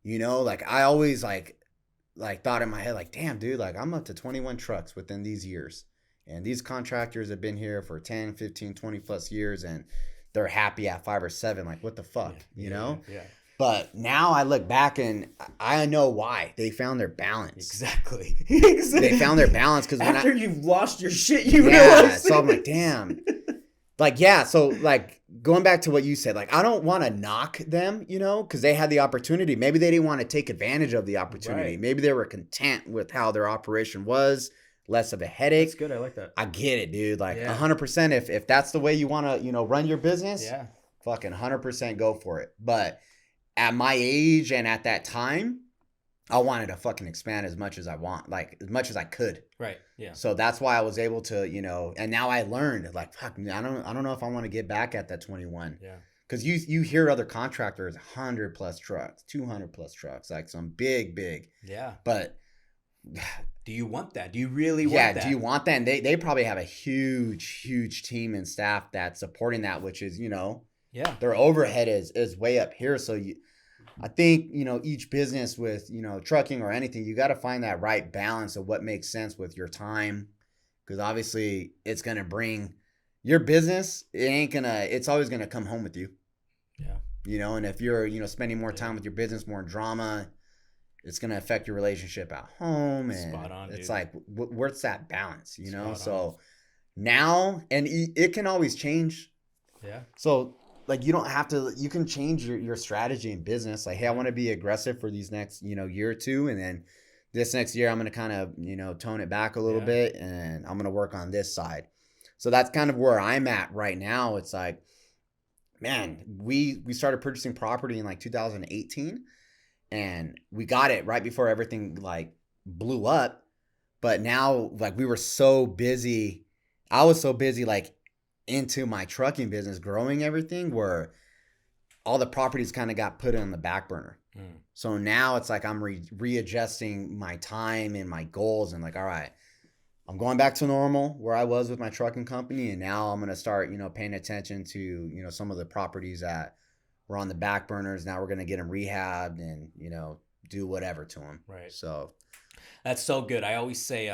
I always thought in my head, damn, dude, I'm up to 21 trucks within these years. And these contractors have been here for 10, 15, 20 plus years, and they're happy at 5 or 7. What the fuck, Yeah. But now I look back and I know why. They found their balance. Exactly. They found their balance because after you've lost your shit, you realize. So I'm like, damn. So going back to what you said, I don't want to knock them, because they had the opportunity. Maybe they didn't want to take advantage of the opportunity. Right. Maybe they were content with how their operation was, less of a headache. That's good. I like that. I get it, dude. 100%. If that's the way you want to, run your business, fucking 100% go for it. But at my age and at that time, I wanted to fucking expand as much as I want, as much as I could. Right. Yeah. So that's why I was able to, and now I learned, fuck, I don't know if I want to get back at that 21. Yeah. Because you hear other contractors, 100 plus trucks, 200 plus trucks, some big. Yeah. But do you want that? Do you really want that? Yeah. Do you want that? And they probably have a huge team and staff that's supporting that, which is, their overhead is way up here. So I think, each business with, trucking or anything, you got to find that right balance of what makes sense with your time. Because obviously it's going to bring your business. It's always going to come home with you. Yeah. And if you're, spending more time with your business, more drama, it's going to affect your relationship at home. And spot on, it's dude. Where's that balance, So now, and it can always change. Yeah. So you don't have to, you can change your strategy in business. Hey, I want to be aggressive for these next, year or two. And then this next year, I'm going to kind of, tone it back a little bit, and I'm going to work on this side. So that's kind of where I'm at right now. It's man, we started purchasing property in 2018, and we got it right before everything blew up. But now we were so busy. I was so busy into my trucking business, growing everything, where all the properties kind of got put on the back burner. So now it's I'm readjusting my time and my goals, and all right, I'm going back to normal where I was with my trucking company. And now I'm going to start, paying attention to, some of the properties that were on the back burners. Now we're going to get them rehabbed and, do whatever to them. Right. So that's so good. I always say,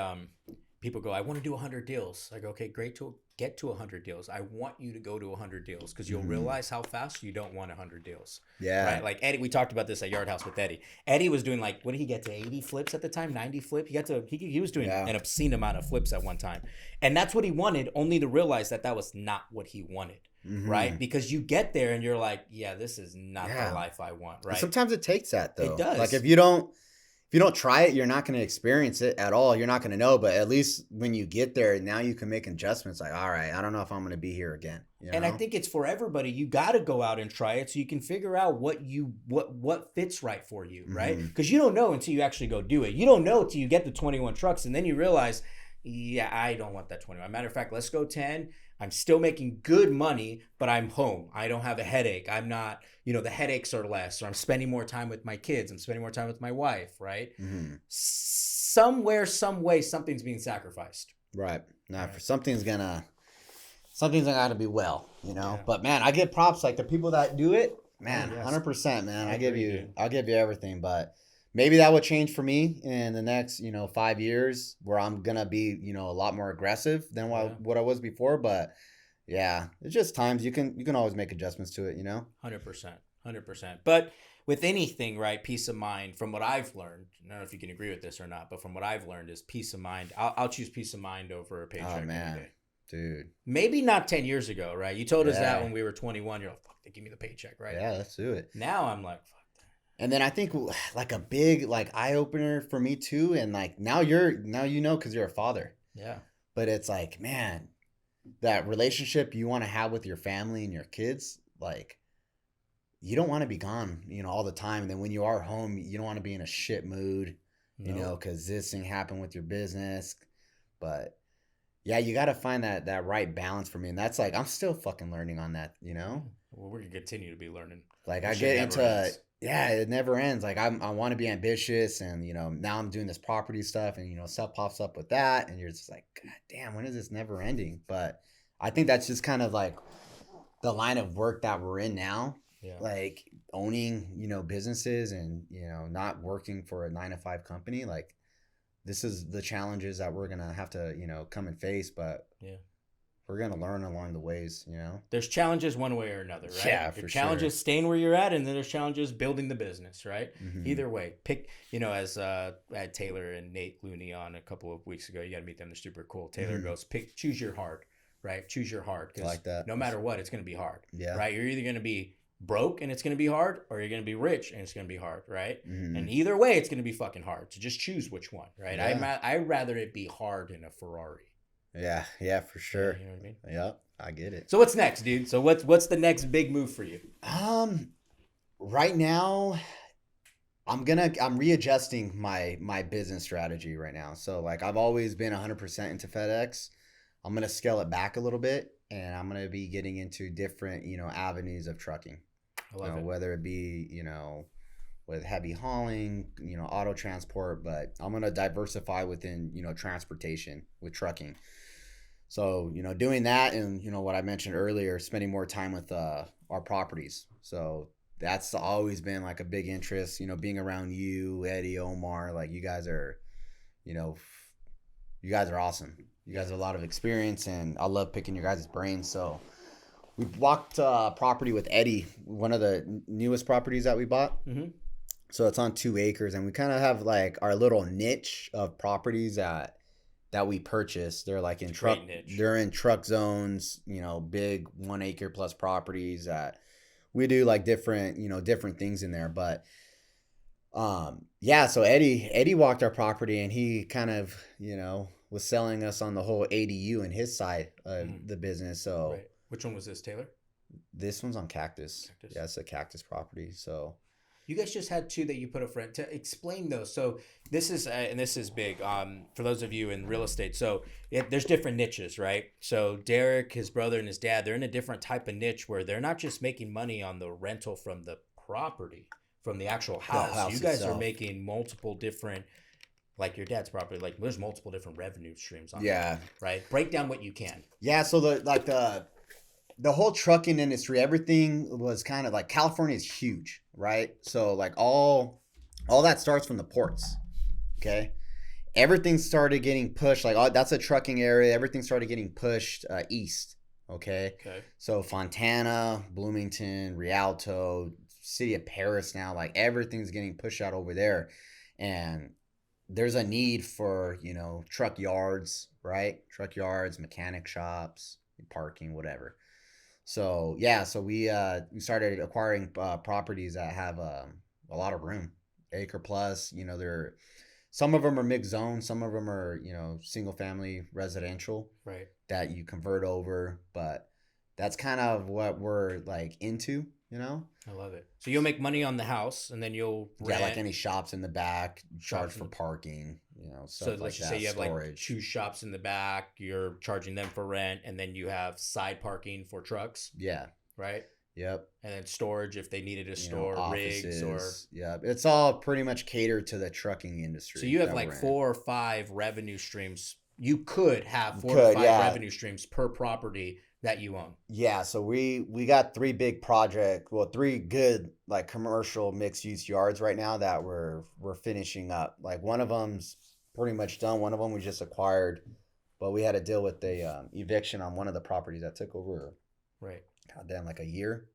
people go, I want to do 100 deals. I go, okay, great to get to 100 deals. I want you to go to 100 deals because you'll realize how fast you don't want 100 deals. Yeah. Right. Like Eddie, we talked about this at Yard House with Eddie. Eddie was doing like, what did he get to 80 flips at the time? 90 flip. He was doing an obscene amount of flips at one time. And that's what he wanted, only to realize that was not what he wanted. Right. Because you get there and you're like, yeah, this is not the life I want. Right. Sometimes it takes that though. It does. Like if you don't try it, you're not going to experience it at all. You're not going to know. But at least when you get there, now you can make adjustments. Like, all right, I don't know if I'm going to be here again. You know? And I think it's for everybody. You got to go out and try it so you can figure out what fits right for you, right? Because you don't know until you actually go do it. You don't know until you get the 21 trucks, and then you realize, yeah, I don't want that 21. Matter of fact, let's go 10. I'm still making good money, but I'm home. I don't have a headache. I'm not, the headaches are less, or I'm spending more time with my kids. I'm spending more time with my wife, right? Somewhere, some way, something's being sacrificed. Right. Now, for something's gonna be well, Yeah. But man, I get props like the people that do it, man, 100%, man. I'll give you everything, but maybe that would change for me in the next, 5 years where I'm going to be, a lot more aggressive than what I was before. But yeah, it's just times you can always make adjustments to it, 100%. But with anything, right, peace of mind, from what I've learned, I don't know if you can agree with this or not, but from what I've learned is peace of mind. I'll choose peace of mind over a paycheck. Oh, man. Dude. Maybe not 10 years ago, right? You told us that when we were 21. You're like, fuck, they give me the paycheck, right? Yeah, let's do it. Now I'm like, fuck. And then I think like a big eye opener for me too, and like now because you're a father. Yeah. But it's like, man, that relationship you want to have with your family and your kids, like you don't want to be gone, all the time. And then when you are home, you don't want to be in a shit mood, because this thing happened with your business. But yeah, you got to find that right balance for me, and that's like I'm still fucking learning on that, Well, we're gonna continue to be learning. Like I get into. Yeah, it never ends. Like I want to be ambitious, and now I'm doing this property stuff, and stuff pops up with that, and you're just like, God damn, when is this never ending? But I think that's just kind of like the line of work that we're in now. Yeah. Like owning, businesses and not working for a 9-to-5 company. Like this is the challenges that we're gonna have to come and face. But yeah. We're going to learn along the ways, There's challenges one way or another, right? Yeah, for sure. Challenges staying where you're at, and then there's challenges building the business, right? Either way, pick, as I had Taylor and Nate Looney on a couple of weeks ago. You got to meet them. They're super cool. Taylor goes, choose your hard, right? Choose your hard. I like that. No matter what, it's going to be hard, yeah. Right? You're either going to be broke and it's going to be hard, or you're going to be rich and it's going to be hard, right? And either way, it's going to be fucking hard. So just choose which one, right? Yeah. I'd rather it be hard in a Ferrari. Yeah, for sure. You know what I mean? Yep, I get it. So what's next, dude? So what's the next big move for you? Right now, I'm readjusting my business strategy right now. So like I've always been 100% into FedEx. I'm gonna scale it back a little bit, and I'm gonna be getting into different avenues of trucking. I love it. Whether it be with heavy hauling, auto transport, but I'm gonna diversify within transportation with trucking. So, doing that, and, what I mentioned earlier, spending more time with our properties. So that's always been like a big interest, being around you, Eddie, Omar, like you guys are awesome. You guys have a lot of experience, and I love picking your guys' brains. So we walked property with Eddie, one of the newest properties that we bought. Mm-hmm. So it's on 2 acres, and we kind of have like our little niche of properties that we purchased. They're like in truck, they're in truck zones, big 1 acre plus properties that we do like different things in there. But so Eddie walked our property, and he kind of, was selling us on the whole ADU and his side of the business. So right. Which one was this, Taylor? This one's on Cactus. Yeah, it's a Cactus property. So you guys just had 2 that you put a friend to explain those. So this is and this is big for those of you in real estate. So there's different niches, right? So Derick, his brother, and his dad, they're in a different type of niche where they're not just making money on the rental from the property, from the actual house. You guys itself are making multiple different, like your dad's property, like there's multiple different revenue streams on that, right? Break down what you can. Yeah, so the whole trucking industry, everything was kind of like, California is huge, right? So like all that starts from the ports, okay? everything started getting pushed. Like, oh, that's a trucking area. Everything started getting pushed east. Okay. So Fontana, Bloomington, Rialto, city of Paris now, like everything's getting pushed out over there. And there's a need for, truck yards, right? Truck yards, mechanic shops, parking, whatever. So, yeah, so we started acquiring properties that have a lot of room, acre plus, they're, some of them are mixed zone, some of them are, single family residential. Right. That you convert over, but that's kind of what we're like into, I love it. So you'll make money on the house, and then you'll rent. Yeah, like any shops in the back, charge for parking, stuff so let's like just that, say you have storage. like 2 shops in the back, you're charging them for rent, and then you have side parking for trucks. Yeah. Right. Yep. And then storage if they needed a store, rigs, or yeah, it's all pretty much catered to the trucking industry. So you have like 4 or 5 revenue streams. You could have 4 or 5 revenue streams per property that you own. Yeah, so we got 3 big projects, 3 good like commercial mixed use yards right now that we're finishing up. Like one of them's pretty much done. One of them we just acquired, but we had to deal with the eviction on one of the properties that took over. Right. Goddamn, like a year.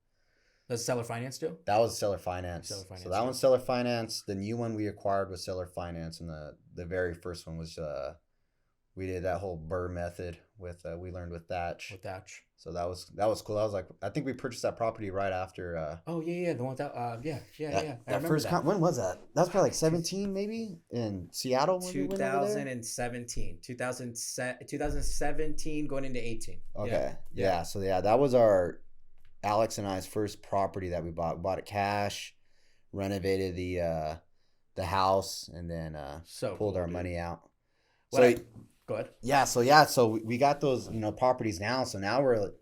Does seller finance do? That was seller finance. So that one's seller finance. The new one we acquired was seller finance, and the very first one was we did that whole burr method with we learned with Thatch. So that was cool. I was like, I think we purchased that property right after. The one without. Yeah. That first when was that? That was probably like 17 maybe in Seattle. 2017, 2017 going into 18. Okay. Yeah. So that was Alex and I's first property that we bought. We bought it cash, renovated the house, and then pulled our money out. Go ahead. Yeah. So we got those, properties now. So now we're,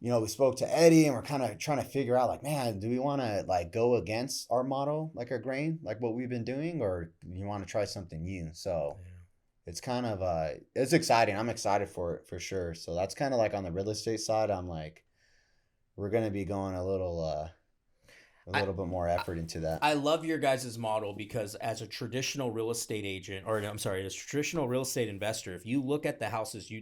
we spoke to Eddie and we're kind of trying to figure out like, man, do we want to like go against our model, like our grain, like what we've been doing, or you want to try something new? So it's kind of, it's exciting. I'm excited for it for sure. So that's kind of like on the real estate side. I'm like, we're going to be going a little bit more effort into that. I love your guys' model because as a traditional real estate agent, as a traditional real estate investor, if you look at the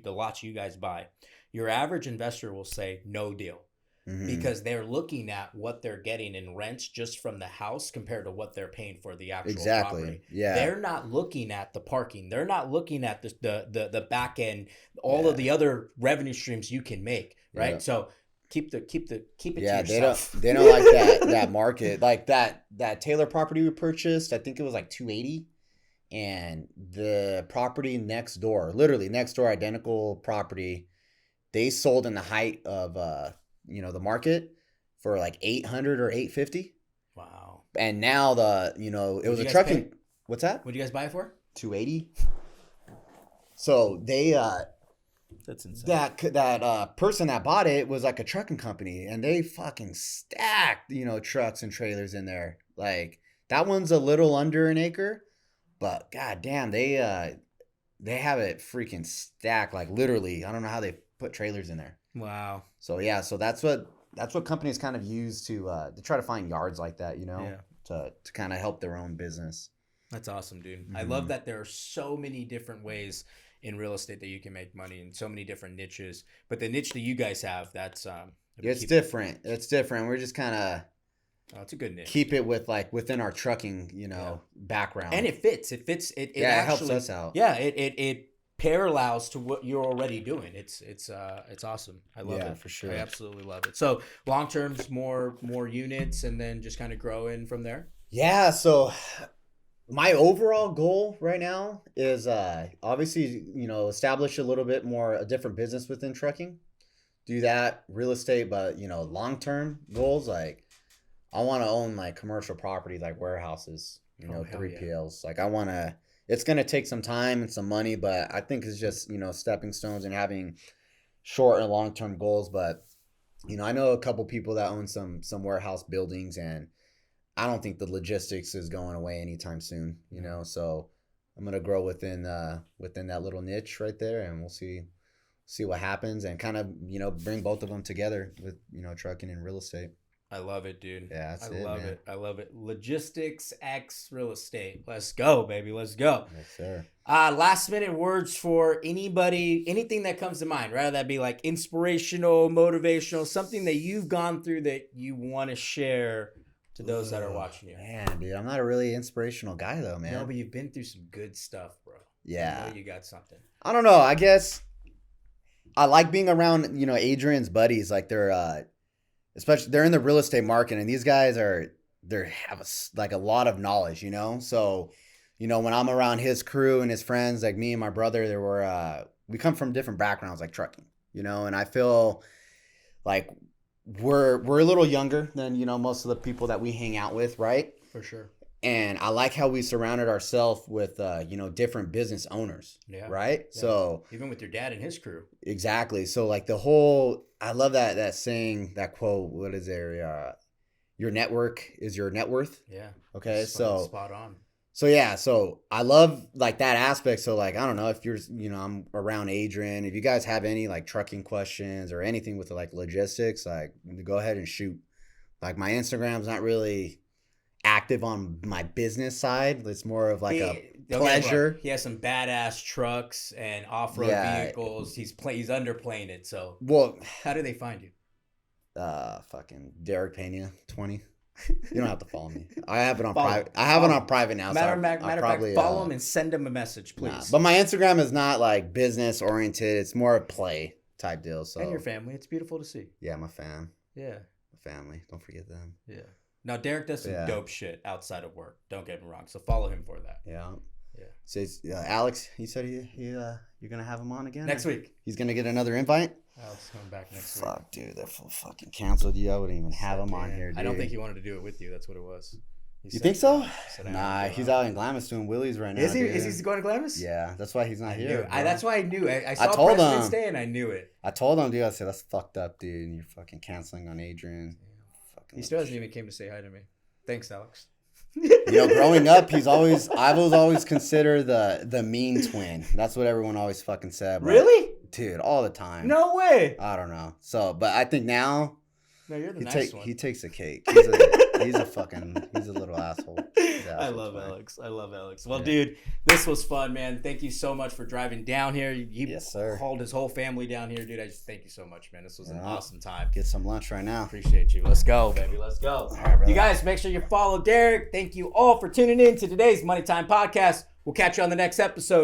lots you guys buy, your average investor will say no deal. Mm-hmm. Because they're looking at what they're getting in rents just from the house compared to what they're paying for the actual property. Yeah. They're not looking at the parking. They're not looking at the back end, all of the other revenue streams you can make, right? Yeah. So keep it to yourself. They don't like that market. Like that Taylor property we purchased, I think it was like $280, and the property next door, literally next door, identical property, they sold in the height of the market for like $800 or $850. Wow. And now it was a trucking. What's that? What did you guys buy it for? $280. So they that's insane. That person that bought it was like a trucking company, and they fucking stacked, trucks and trailers in there. Like that one's a little under an acre, but goddamn, they have it freaking stacked. Like literally, I don't know how they put trailers in there. Wow. So yeah, so that's what companies kind of use to try to find yards like that, to kind of help their own business. That's awesome, dude. Mm-hmm. I love that there are so many different ways in real estate that you can make money in so many different niches. But the niche that you guys have, that's it's different. It's different. We're just kind of it's a good niche. Keep it with like within our trucking, background. And it fits. It actually, helps us out. Yeah, it parallels to what you're already doing. It's awesome. I love it for sure. I absolutely love it. So long term's more units, and then just kind of grow in from there. Yeah. So my overall goal right now is obviously establish a little bit more a different business within trucking. Do that real estate, but long term goals, like I want to own like commercial property like warehouses, 3PLs. Like I want to. It's going to take some time and some money, but I think it's just, stepping stones and having short and long-term goals. But, I know a couple people that own some warehouse buildings, and I don't think the logistics is going away anytime soon, So I'm going to grow within that little niche right there, and we'll see what happens and kind of, bring both of them together with, trucking and real estate. I love it, dude. Yeah, that's I it, love man. it. I love it. Logistics X real estate. Let's go, baby. Let's go. Yes, sir. Last minute words for anybody, anything that comes to mind, rather that be like inspirational, motivational, something that you've gone through that you want to share to those that are watching you. Man, dude, I'm not a really inspirational guy though, man. No, but you've been through some good stuff, bro. Yeah. I know you got something. I don't know. I guess I like being around, Adrian's buddies. Like especially they're in the real estate market, and these guys have a lot of knowledge, So, when I'm around his crew and his friends, like me and my brother, we come from different backgrounds, like trucking, and I feel like we're a little younger than, most of the people that we hang out with, right? For sure. And I like how we surrounded ourselves with, different business owners, right? Yeah. So even with your dad and his crew. Exactly. So like I love that saying, that quote, what is there? Your network is your net worth. Yeah. Okay. Spot on. So yeah, so I love like that aspect. So like, I don't know if you're, I'm around Adrian, if you guys have any like trucking questions or anything with like logistics, like go ahead and shoot. Like my Instagram's not really active on my business side. It's more of like a pleasure. He has some badass trucks and off-road vehicles. He's underplaying it. So how do they find you? Fucking Derick Pena 20. You don't have to follow me. I have it on private. I have it on private now. Matter of fact, follow him and send him a message, please. But my Instagram is not like business oriented. It's more a play type deal. So and your family, it's beautiful to see. Yeah, my fam. Yeah, my family. Don't forget them. Yeah. Now Derick does some dope shit outside of work. Don't get me wrong. So follow him for that. Yeah. Yeah. So Alex, he said you're gonna have him on again next week. He's gonna get another invite. Alex coming back next week. Fuck, dude, they're fucking canceled you. I wouldn't even have him on here, dude. I don't think he wanted to do it with you. That's what it was. You think so? Nah, he's out in Glamis doing Willies right now. Is he? Dude. Is he going to Glamis? Yeah, that's why he's not here. That's why I knew. I saw President's Day and I knew it. I told him, dude. I said that's fucked up, dude. You're fucking canceling on Adrian. He still hasn't even came to say hi to me. Thanks, Alex. Growing up, I was always considered the mean twin. That's what everyone always fucking said. Really? Dude, all the time. No way. I don't know. So, but I think now. No, you're the nice one. He takes the cake. He's a little asshole. I love Alex. Well, dude, this was fun, man. Thank you so much for driving down here. Yes, sir. Called his whole family down here, dude. I just thank you so much, man. This was an awesome time. Get some lunch right now. Appreciate you. Let's go, baby. Let's go. All right, you guys, make sure you follow Derick. Thank you all for tuning in to today's Money Time Podcast. We'll catch you on the next episode.